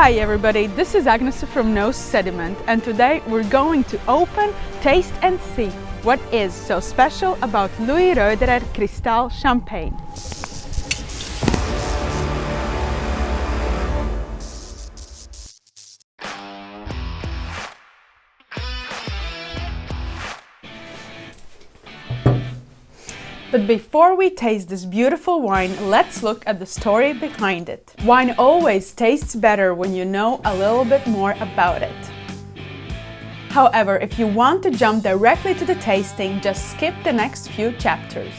Hi everybody, this is Agnes from Sediment, and today we're going to open, taste and see what is so special about Louis Roederer CRISTAL Champagne. But before we taste this beautiful wine, let's look at the story behind it. Wine always tastes better when you know a little bit more about it. However, if you want to jump directly to the tasting, just skip the next few chapters.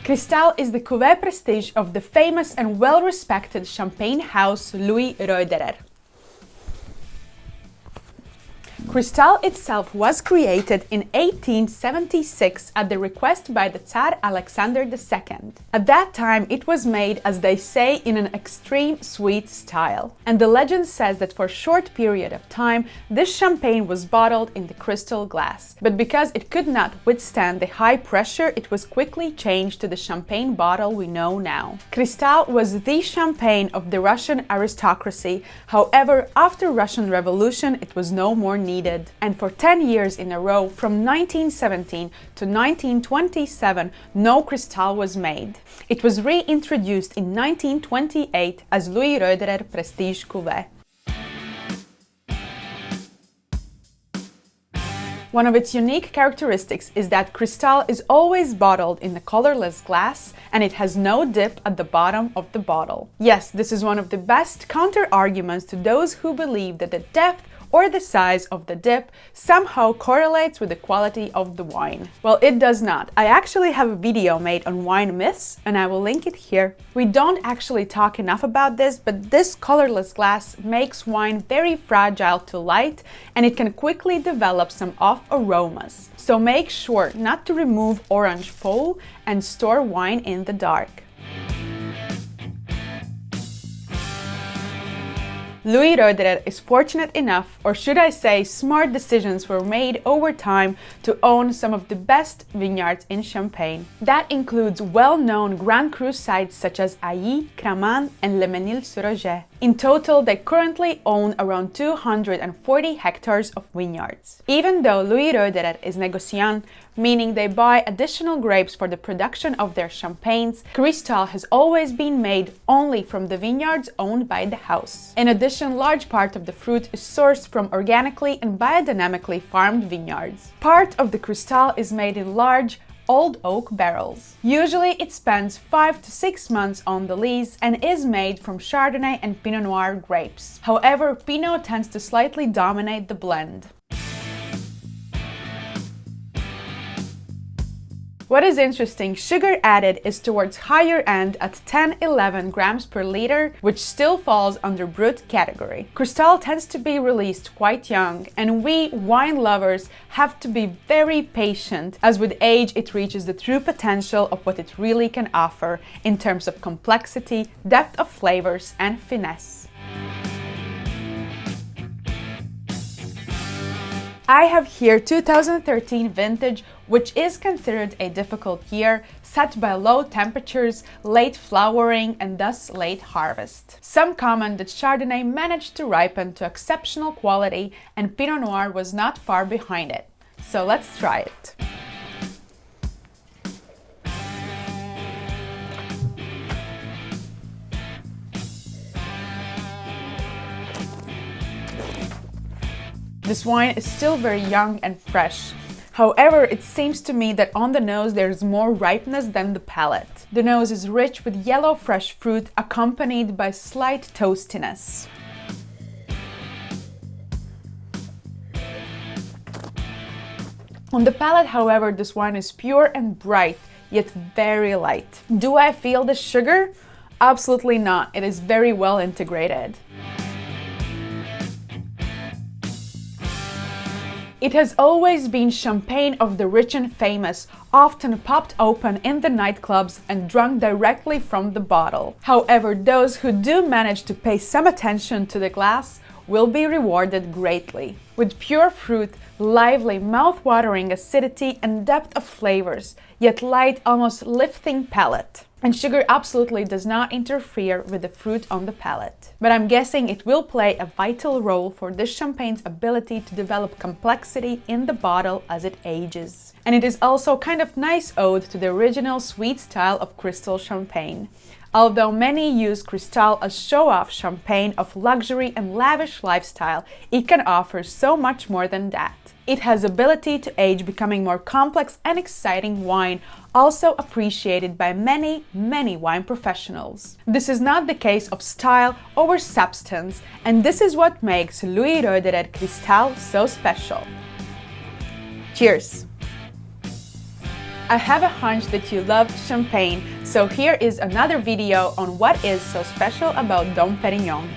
Cristal is the Cuvee Prestige of the famous and well-respected champagne house Louis Roederer. Cristal itself was created in 1876 at the request by the Tsar Alexander II. At that time it was made, as they say, in an extreme sweet style. And the legend says that for a short period of time this champagne was bottled in the crystal glass. But because it could not withstand the high pressure, it was quickly changed to the champagne bottle we know now. Cristal was the champagne of the Russian aristocracy. However, after Russian Revolution it was no more needed. And for 10 years in a row, from 1917 to 1927, no Cristal was made. It was reintroduced in 1928 as Louis Roederer Prestige Cuvée. One of its unique characteristics is that Cristal is always bottled in a colorless glass and it has no dip at the bottom of the bottle. Yes, this is one of the best counter-arguments to those who believe that the depth or the size of the dip somehow correlates with the quality of the wine. Well, it does not. I actually have a video made on wine myths and I will link it here. We don't actually talk enough about this, but this colorless glass makes wine very fragile to light and it can quickly develop some off aromas. So make sure not to remove orange foil and store wine in the dark. Louis Roederer is fortunate enough, or should I say smart decisions were made over time to own some of the best vineyards in Champagne. That includes well-known Grand Cru sites such as Ailly, Cramant and Le Mesnil-sur-Oger. In total, they currently own around 240 hectares of vineyards. Even though Louis Roederer is négociant, meaning they buy additional grapes for the production of their champagnes, Cristal has always been made only from the vineyards owned by the house. In addition, large part of the fruit is sourced from organically and biodynamically farmed vineyards. Part of the Cristal is made in large, old oak barrels. Usually it spends 5 to 6 months on the lees and is made from Chardonnay and Pinot Noir grapes. However, Pinot tends to slightly dominate the blend. What is interesting, sugar added is towards higher end at 10-11 grams per liter, which still falls under brut category. Cristal tends to be released quite young, and we wine lovers have to be very patient, as with age it reaches the true potential of what it really can offer in terms of complexity, depth of flavors and finesse. I have here 2013 vintage, which is considered a difficult year, set by low temperatures, late flowering and thus late harvest. Some comment that Chardonnay managed to ripen to exceptional quality and Pinot Noir was not far behind it. So let's try it. This wine is still very young and fresh. However, it seems to me that on the nose there is more ripeness than the palate. The nose is rich with yellow fresh fruit accompanied by slight toastiness. On the palate, however, this wine is pure and bright, yet very light. Do I feel the sugar? Absolutely not. It is very well integrated. It has always been champagne of the rich and famous, often popped open in the nightclubs and drunk directly from the bottle. However, those who do manage to pay some attention to the glass will be rewarded greatly. With pure fruit, lively, mouth-watering acidity and depth of flavors, yet light, almost lifting palate. And sugar absolutely does not interfere with the fruit on the palate. But I'm guessing it will play a vital role for this champagne's ability to develop complexity in the bottle as it ages. And it is also kind of nice ode to the original sweet style of Crystal Champagne. Although many use Cristal as show-off champagne of luxury and lavish lifestyle, it can offer so much more than that. It has ability to age, becoming more complex and exciting wine, also appreciated by many wine professionals. This is not the case of style over substance, and this is what makes Louis Roederer CRISTAL so special. Cheers! I have a hunch that you loved champagne, so here is another video on what is so special about Dom Pérignon.